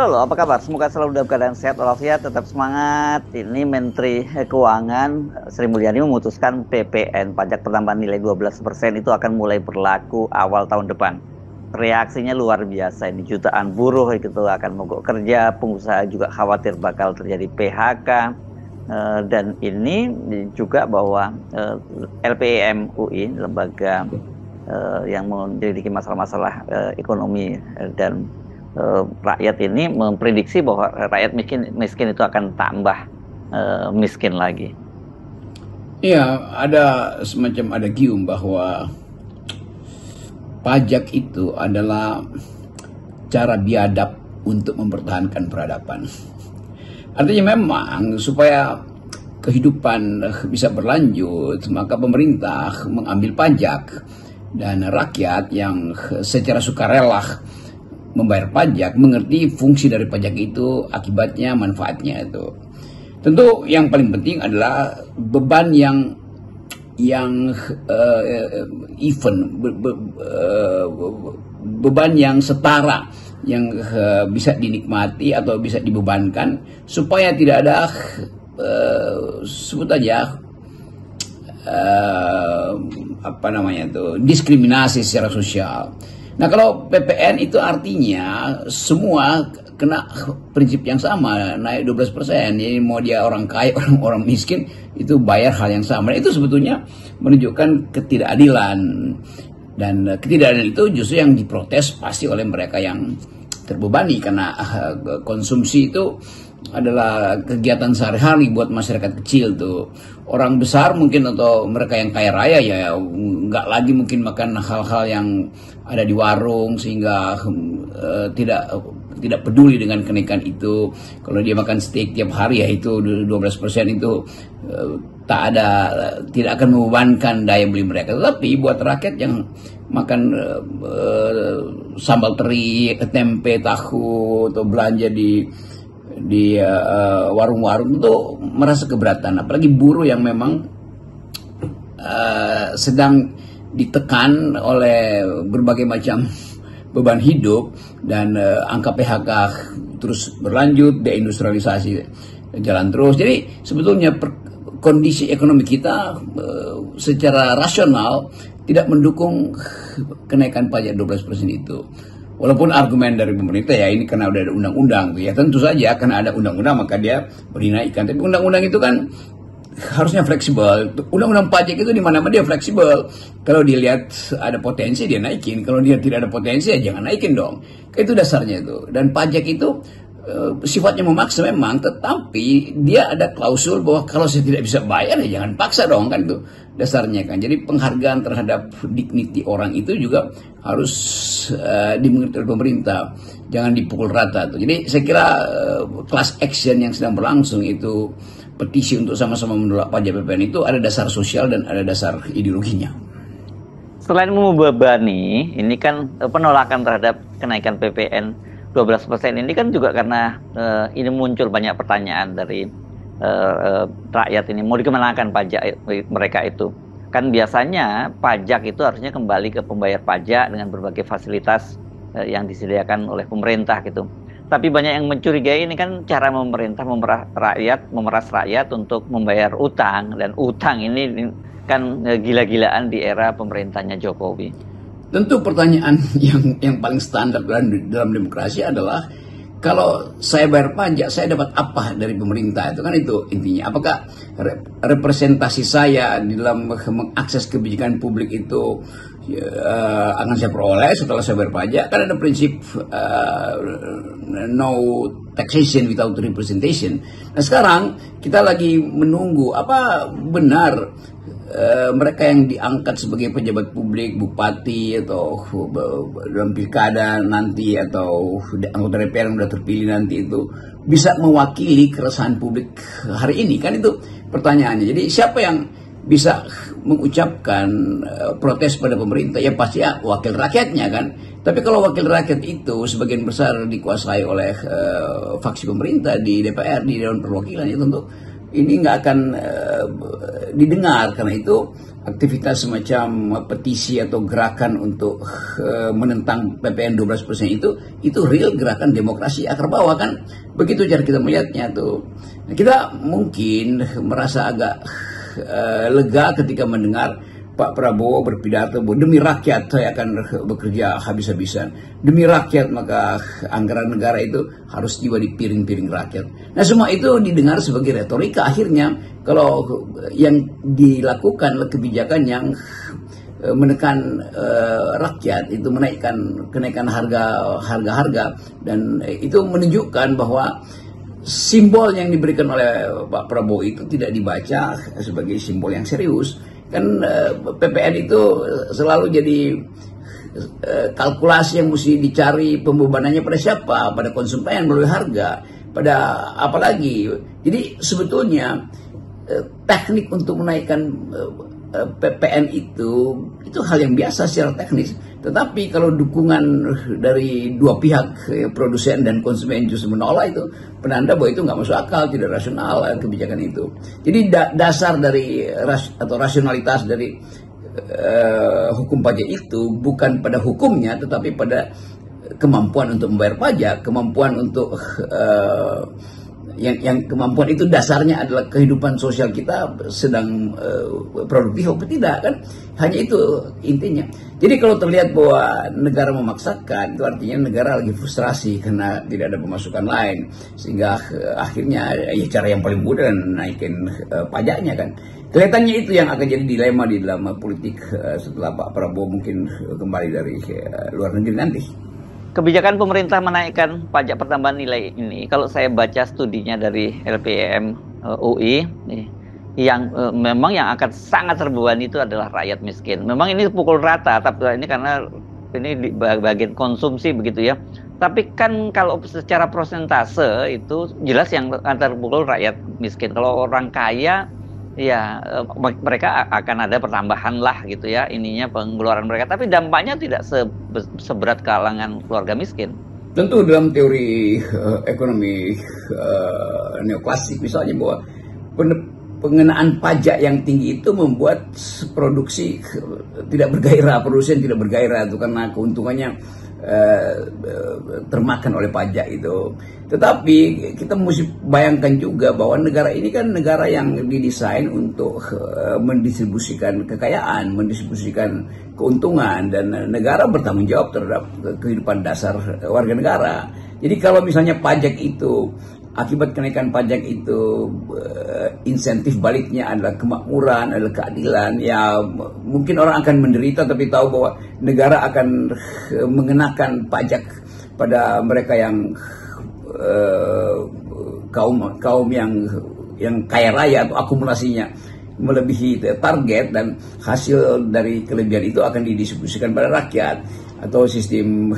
Halo, apa kabar? Semoga selalu dalam keadaan sehat walafiat, tetap semangat. Ini Menteri Keuangan Sri Mulyani memutuskan PPN pajak pertambahan nilai 12% itu akan mulai berlaku awal tahun depan. Reaksinya luar biasa. Ini jutaan buruh itu akan mogok kerja, pengusaha juga khawatir bakal terjadi PHK. Dan ini juga bahwa LPM UI, lembaga yang memiliki masalah-masalah ekonomi dan rakyat ini memprediksi bahwa rakyat miskin itu akan tambah miskin lagi. Iya, ada gium bahwa pajak itu adalah cara biadab untuk mempertahankan peradaban. Artinya memang supaya kehidupan bisa berlanjut, maka pemerintah mengambil pajak dan rakyat yang secara sukarela membayar pajak mengerti fungsi dari pajak itu, akibatnya, manfaatnya itu. Tentu yang paling penting adalah beban yang even, beban yang setara, yang bisa dinikmati atau bisa dibebankan supaya tidak ada sebut aja diskriminasi secara sosial. Nah, kalau PPN itu artinya semua kena prinsip yang sama, naik 12%. Jadi mau dia orang kaya, orang miskin, itu bayar hal yang sama. Itu sebetulnya menunjukkan ketidakadilan. Dan ketidakadilan itu justru yang diprotes pasti oleh mereka yang terbebani, karena konsumsi itu adalah kegiatan sehari-hari buat masyarakat kecil tuh. Orang besar mungkin atau mereka yang kaya raya ya nggak lagi mungkin makan hal-hal yang ada di warung, sehingga tidak peduli dengan kenaikan itu. Kalau dia makan steak tiap hari ya itu 12% itu tidak akan membebankan daya beli mereka. Tetapi buat rakyat yang makan sambal teri, tempe, tahu atau belanja di warung-warung itu merasa keberatan, apalagi buruh yang memang sedang ditekan oleh berbagai macam beban hidup dan angka PHK terus berlanjut, deindustrialisasi jalan terus. Jadi sebetulnya kondisi ekonomi kita secara rasional tidak mendukung kenaikan pajak 12% itu. Walaupun argumen dari pemerintah ya ini karena udah ada undang-undang, ya tentu saja karena ada undang-undang maka dia dinaikkan. Tapi undang-undang itu kan harusnya fleksibel. Undang-undang pajak itu di mana-mana dia fleksibel. Kalau dilihat ada potensi dia naikin, kalau dia tidak ada potensi ya jangan naikin dong. Itu dasarnya itu. Dan pajak itu sifatnya memaksa memang, tetapi dia ada klausul bahwa kalau saya tidak bisa bayar ya jangan paksa dong, kan itu dasarnya kan. Jadi penghargaan terhadap dignity orang itu juga harus dimengerti oleh pemerintah, jangan dipukul rata tuh. Jadi saya kira class action yang sedang berlangsung itu, petisi untuk sama-sama menolak pajak PPN itu ada dasar sosial dan ada dasar ideologinya. Selain membebani, ini kan penolakan terhadap kenaikan PPN 12% ini kan juga karena ini muncul banyak pertanyaan dari rakyat ini, mau dikemanakan pajak mereka itu. Kan biasanya pajak itu harusnya kembali ke pembayar pajak dengan berbagai fasilitas yang disediakan oleh pemerintah gitu. Tapi banyak yang mencurigai ini kan cara pemerintah memeras rakyat untuk membayar utang, dan utang ini kan gila-gilaan di era pemerintahnya Jokowi. Tentu pertanyaan yang paling standar dalam demokrasi adalah, kalau saya bayar pajak, saya dapat apa dari pemerintah? Itu kan itu intinya. Apakah representasi saya di dalam mengakses kebijakan publik itu akan saya peroleh setelah saya bayar pajak? Kan ada prinsip no taxation without representation. Nah sekarang kita lagi menunggu apa benar mereka yang diangkat sebagai pejabat publik, bupati atau dalam pilkada nanti, atau anggota DPR yang sudah terpilih nanti, itu bisa mewakili keresahan publik hari ini, kan itu pertanyaannya. Jadi siapa yang bisa mengucapkan protes pada pemerintah? Ya pasti ya wakil rakyatnya kan. Tapi kalau wakil rakyat itu sebagian besar dikuasai oleh faksi pemerintah di DPR, di Dewan Perwakilan, itu tentu ini nggak akan didengar. Karena itu aktivitas semacam petisi atau gerakan untuk menentang PPN 12% itu real gerakan demokrasi akar bawah kan. Begitu cara kita melihatnya tuh. Nah, kita mungkin merasa agak lega ketika mendengar Pak Prabowo berpidato bahwa demi rakyat saya akan bekerja habis-habisan. Demi rakyat maka anggaran negara itu harus tiba di piring-piring rakyat. Nah semua itu didengar sebagai retorika. Akhirnya kalau yang dilakukan kebijakan yang menekan rakyat itu kenaikan harga dan itu menunjukkan bahwa simbol yang diberikan oleh Pak Prabowo itu tidak dibaca sebagai simbol yang serius. Kan PPN itu selalu jadi kalkulasi yang mesti dicari pembebanannya pada siapa, pada konsumen melalui harga, pada apa lagi. Jadi sebetulnya teknik untuk menaikkan PPN itu hal yang biasa secara teknis. Tetapi kalau dukungan dari dua pihak, produsen dan konsumen justru menolak, itu penanda bahwa itu nggak masuk akal, tidak rasional kebijakan itu. Jadi dasar dari atau rasionalitas dari hukum pajak itu bukan pada hukumnya, tetapi pada kemampuan untuk membayar pajak, kemampuan untuk yang kemampuan itu dasarnya adalah kehidupan sosial kita sedang produktif atau tidak kan, hanya itu intinya. Jadi kalau terlihat bahwa negara memaksakan, itu artinya negara lagi frustrasi karena tidak ada pemasukan lain, sehingga akhirnya ya cara yang paling mudah naikin pajaknya kan. Kelihatannya itu yang akan jadi dilema di dalam politik setelah Pak Prabowo mungkin kembali dari luar negeri nanti. Kebijakan pemerintah menaikkan pajak pertambahan nilai ini, kalau saya baca studinya dari LPM UI, yang memang yang akan sangat terbebani itu adalah rakyat miskin. Memang ini pukul rata, tapi ini karena ini di bagian konsumsi begitu ya. Tapi kan kalau secara persentase itu jelas yang antar pukul rakyat miskin. Kalau orang kaya ya mereka akan ada pertambahan lah gitu ya, ininya pengeluaran mereka, tapi dampaknya tidak seberat kalangan keluarga miskin. Tentu dalam teori ekonomi neoklasik misalnya bahwa pengenaan pajak yang tinggi itu membuat produksi tidak bergairah, produsen tidak bergairah itu karena keuntungannya termakan oleh pajak itu. Tetapi kita mesti bayangkan juga bahwa negara ini kan negara yang didesain untuk mendistribusikan kekayaan, mendistribusikan keuntungan, dan negara bertanggung jawab terhadap kehidupan dasar warga negara. Jadi kalau misalnya pajak itu, akibat kenaikan pajak itu insentif baliknya adalah kemakmuran, adalah keadilan, ya mungkin orang akan menderita tapi tahu bahwa negara akan mengenakan pajak pada mereka yang kaum yang kaya raya atau akumulasinya melebihi target, dan hasil dari kelebihan itu akan didistribusikan pada rakyat. Atau sistem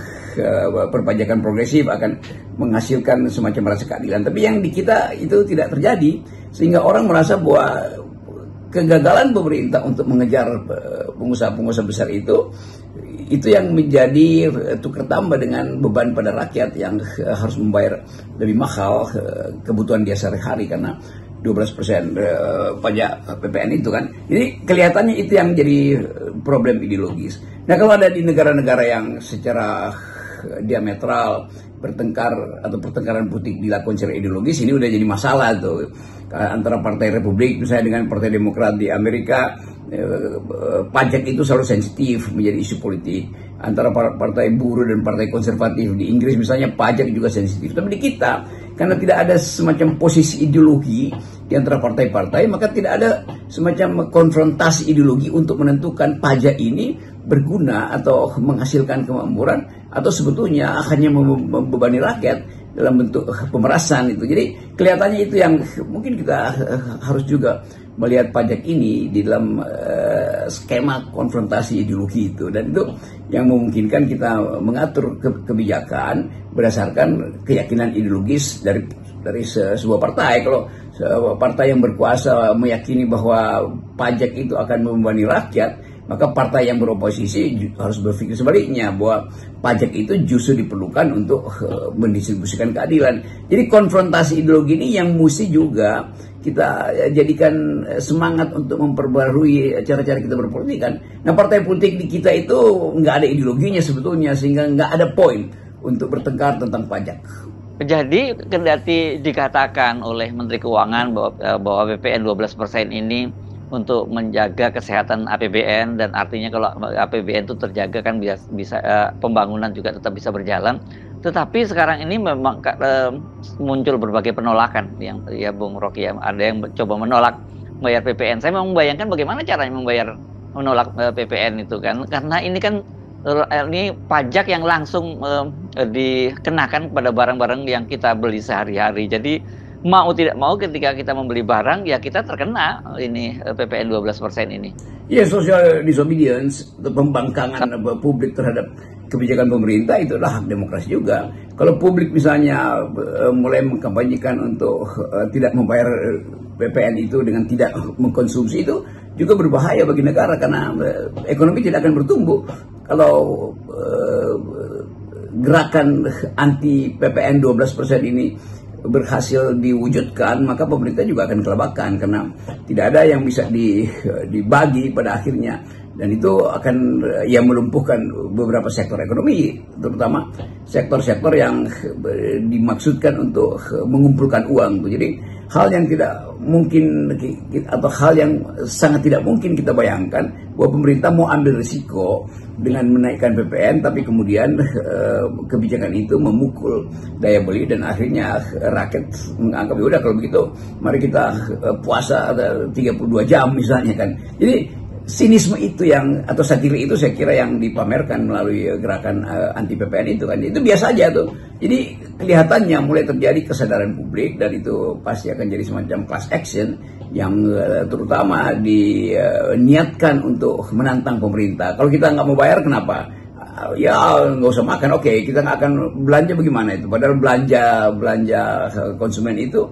perpajakan progresif akan menghasilkan semacam rasa keadilan. Tapi yang di kita itu tidak terjadi, sehingga orang merasa bahwa kegagalan pemerintah untuk mengejar pengusaha-pengusaha besar itu yang menjadi tukar tambah dengan beban pada rakyat yang harus membayar lebih mahal kebutuhan dia sehari-hari karena 12% pajak PPN itu kan. Jadi kelihatannya itu yang jadi problem ideologis. Nah kalau ada di negara-negara yang secara diametral bertengkar atau pertengkaran politik dilakukan secara ideologis, ini udah jadi masalah tuh. Antara Partai Republik misalnya dengan Partai Demokrat di Amerika, pajak itu selalu sensitif menjadi isu politik. Antara Partai Buruh dan Partai Konservatif di Inggris misalnya, pajak juga sensitif. Tapi di kita, karena tidak ada semacam posisi ideologi di antara partai-partai, maka tidak ada semacam konfrontasi ideologi untuk menentukan pajak ini berguna atau menghasilkan kemakmuran atau sebetulnya hanya membebani rakyat dalam bentuk pemerasan itu. Jadi kelihatannya itu yang mungkin kita harus juga melihat pajak ini di dalam skema konfrontasi ideologi itu, dan itu yang memungkinkan kita mengatur kebijakan berdasarkan keyakinan ideologis dari sebuah partai. Kalau partai yang berkuasa meyakini bahwa pajak itu akan membebani rakyat, maka partai yang beroposisi harus berpikir sebaliknya, bahwa pajak itu justru diperlukan untuk mendistribusikan keadilan. Jadi konfrontasi ideologi ini yang mesti juga kita jadikan semangat untuk memperbarui cara-cara kita berpolitik kan. Nah, partai politik di kita itu nggak ada ideologinya sebetulnya, sehingga nggak ada poin untuk bertengkar tentang pajak. Jadi kendati dikatakan oleh Menteri Keuangan bahwa PPN 12% ini untuk menjaga kesehatan APBN, dan artinya kalau APBN itu terjaga kan bisa pembangunan juga tetap bisa berjalan. Tetapi sekarang ini memang muncul berbagai penolakan yang ya Bung Rocky, ada yang coba menolak membayar PPN. Saya mau membayangkan bagaimana caranya menolak PPN itu kan, karena ini kan ini pajak yang langsung dikenakan kepada barang-barang yang kita beli sehari-hari. Jadi mau tidak mau ketika kita membeli barang ya kita terkena ini PPN 12% ini. Ya, social disobedience, pembangkangan publik terhadap kebijakan pemerintah itu adalah hak demokrasi juga. Kalau publik misalnya mulai mengkampanyekan untuk tidak membayar PPN itu dengan tidak mengkonsumsi, itu juga berbahaya bagi negara karena ekonomi tidak akan bertumbuh. Kalau gerakan anti PPN 12% ini berhasil diwujudkan, maka pemerintah juga akan kelabakan karena tidak ada yang bisa dibagi pada akhirnya, dan itu akan melumpuhkan beberapa sektor ekonomi, terutama sektor-sektor yang dimaksudkan untuk mengumpulkan uang. Jadi hal yang tidak mungkin atau hal yang sangat tidak mungkin kita bayangkan bahwa pemerintah mau ambil risiko dengan menaikkan PPN, tapi kemudian kebijakan itu memukul daya beli dan akhirnya rakyat menganggap ya udah kalau begitu mari kita puasa 32 jam misalnya kan. Jadi sinisme itu atau satire itu saya kira yang dipamerkan melalui gerakan anti PPN itu kan, itu biasa aja tuh. Jadi kelihatannya mulai terjadi kesadaran publik, dan itu pasti akan jadi semacam class action yang terutama diniatkan untuk menantang pemerintah. Kalau kita nggak mau bayar, kenapa? Ya nggak usah makan, oke, kita nggak akan belanja, bagaimana itu? Padahal belanja konsumen itu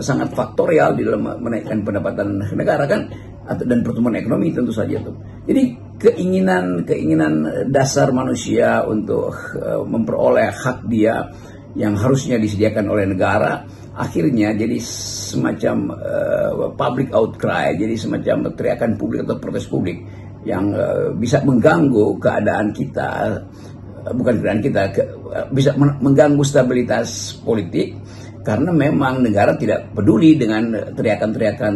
sangat faktorial di dalam menaikkan pendapatan negara kan, dan pertumbuhan ekonomi tentu saja tuh. Jadi keinginan dasar manusia untuk memperoleh hak dia yang harusnya disediakan oleh negara akhirnya jadi semacam public outcry, jadi semacam teriakan publik atau protes publik yang bisa mengganggu keadaan kita, bisa mengganggu stabilitas politik, karena memang negara tidak peduli dengan teriakan-teriakan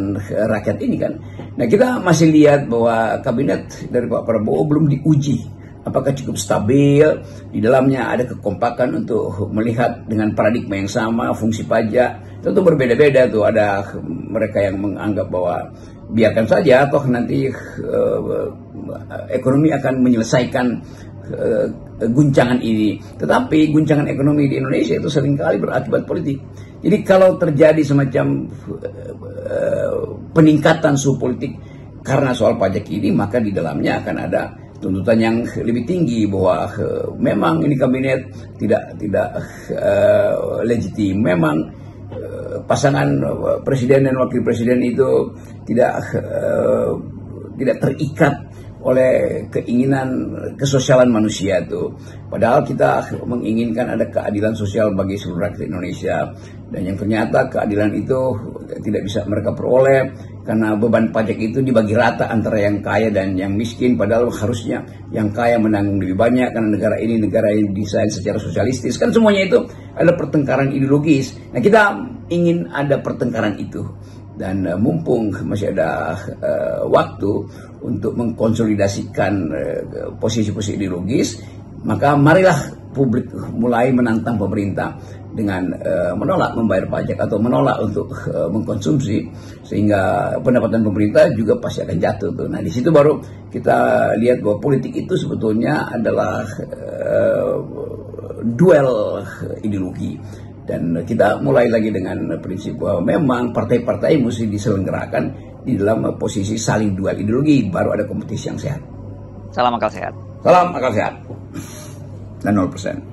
rakyat ini kan. Nah, kita masih lihat bahwa kabinet dari Pak Prabowo belum diuji apakah cukup stabil, di dalamnya ada kekompakan untuk melihat dengan paradigma yang sama fungsi pajak. Tentu berbeda-beda tuh, ada mereka yang menganggap bahwa biarkan saja toh nanti ekonomi akan menyelesaikan guncangan ini. Tetapi guncangan ekonomi di Indonesia itu seringkali berakibat politik. Jadi kalau terjadi semacam peningkatan suhu politik karena soal pajak ini, maka di dalamnya akan ada tuntutan yang lebih tinggi bahwa memang ini kabinet tidak legitim, memang pasangan presiden dan wakil presiden itu tidak terikat oleh keinginan kesosialan manusia itu. Padahal kita menginginkan ada keadilan sosial bagi seluruh rakyat Indonesia, dan yang ternyata keadilan itu tidak bisa mereka peroleh karena beban pajak itu dibagi rata antara yang kaya dan yang miskin, padahal harusnya yang kaya menanggung lebih banyak karena negara ini negara yang desain secara sosialistis. Kan semuanya itu adalah pertengkaran ideologis. Nah, kita ingin ada pertengkaran itu, dan mumpung masih ada waktu untuk mengkonsolidasikan posisi-posisi ideologis, maka marilah publik mulai menantang pemerintah dengan menolak membayar pajak atau menolak untuk mengkonsumsi, sehingga pendapatan pemerintah juga pasti akan jatuh tuh. Nah, di situ baru kita lihat bahwa politik itu sebetulnya adalah duel ideologi. Dan kita mulai lagi dengan prinsip bahwa memang partai-partai mesti diselenggarakan di dalam posisi saling duel ideologi, baru ada kompetisi yang sehat. Salam akal sehat. Salam akal sehat. Dan 0%.